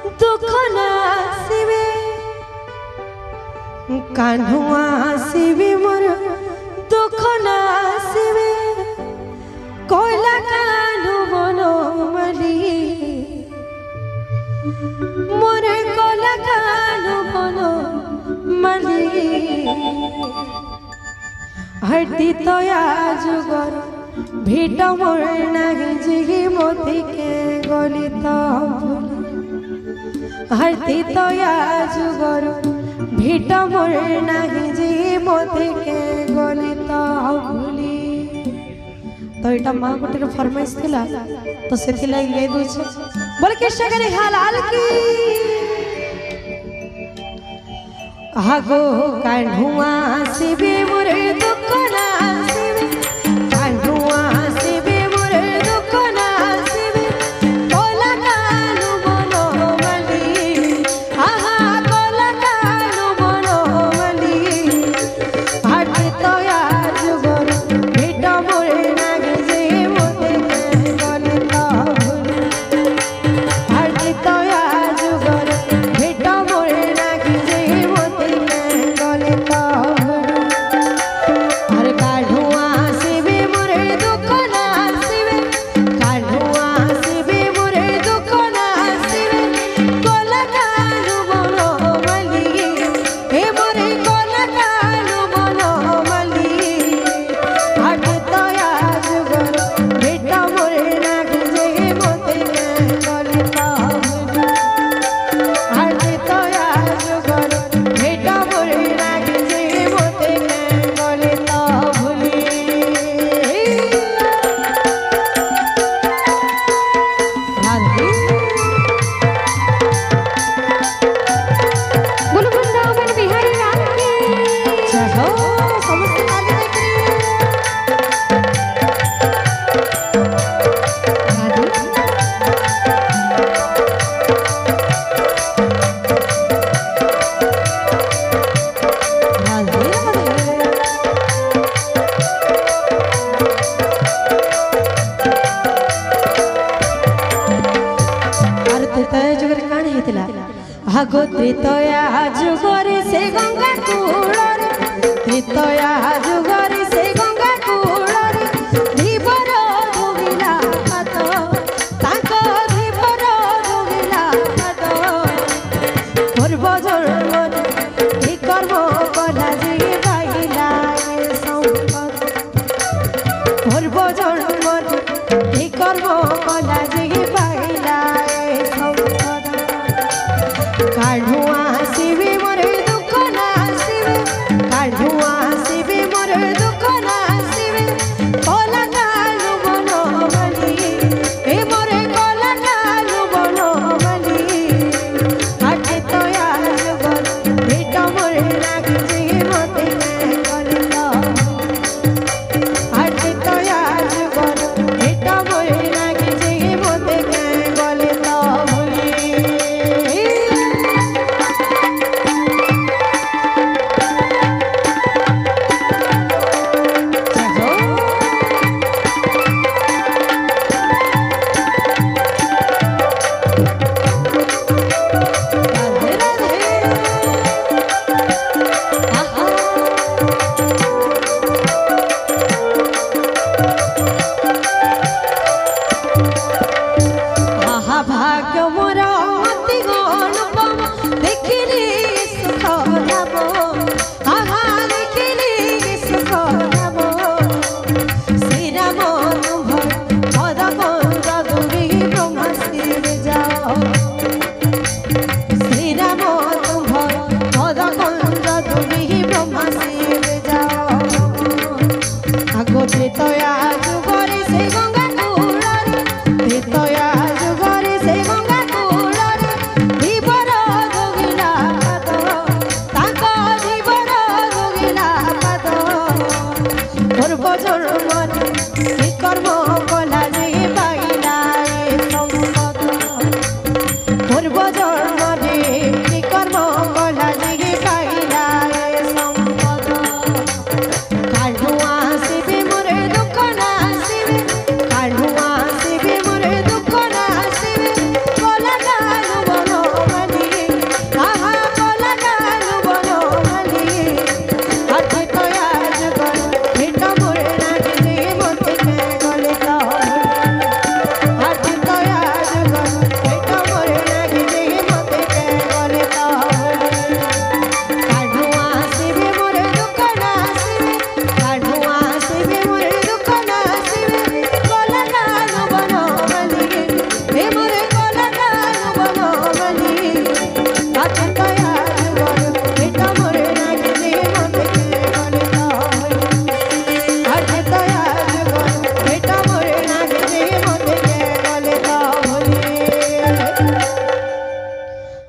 दुख नासिबे कान्हुआ आसिबे मोर दुख नासिबे कोइला कान्हु बनो मली मोर कोइला कान्हु बनो मली हरती तो जुगर ভিট মোর নাহি জিগি মতিকে গলিত হরতি তয়া যুগর ভিট মোর নাহি জিগি মতিকে গলিত ভুলি তো এটা মা গোটের ফরমাইশ ଥିଲା তো সেথিলাই গাই দউছে বলে কৃষ্ণ করে হালাল কি আগো কান্হুয়া আসিবে মোর দুঃখ না আগো ত্রিতয়া যুগরে সে গঙ্গা কূଳରେ ত্রিতয়া যুগরে সে গঙ্গা কূଳରେ ধীবর ধুবিলা পাଦ ତାଙ୍କ ଧୀବର ଧୁବିଲା ପାଦ ପୂର୍ବ ଜନ୍ମରେ ଏ କର୍ମ କଲା ଯେ ପାଇଲା ଏ ସମ୍ପଦ ପୂର୍ବ ଜନ୍ମରେ ଏ କର୍ମ କଲା ଯେ ପାଇଲା ଏ ସମ୍ପଦ काढ़ुआ आसिबे मोर दुख नासिबे काढ़ुआ आसिबे मोर दुख नासिबे कोला कालु बनो मली ए मोर कोला कालु बनो मली आटे तया जुगर भेट मोर नागी जे मते कलिला आटे तया जुगर भेट मोर नागी जे मते कलिला भाग्य मोर अति अनुपम देखिली सुख लाभ आहा देखिली सुख लाभ श्रीराम भद कंद दूरी ब्रह्मा शिव जाओ श्रीराम भद कंद दूरी ब्रह्मा शिव जाओ आगो त्रेतया जुगरे से गंगा कूଳରେ त्रेतया जुगरे से गंगा कूଳରେ धीबर धुबिला पाଦ ତାଙ୍କ ଧୀବର ଧୁବିଲା ପାଦ ପୂର୍ବ ଜନ୍ମରେ ଏ କର୍ମ କଲା ଯେ ପାଇଲା ଏ ସମ୍ପଦ ପୂର୍ବ ଜନ୍ମରେ ଏ କର୍ମ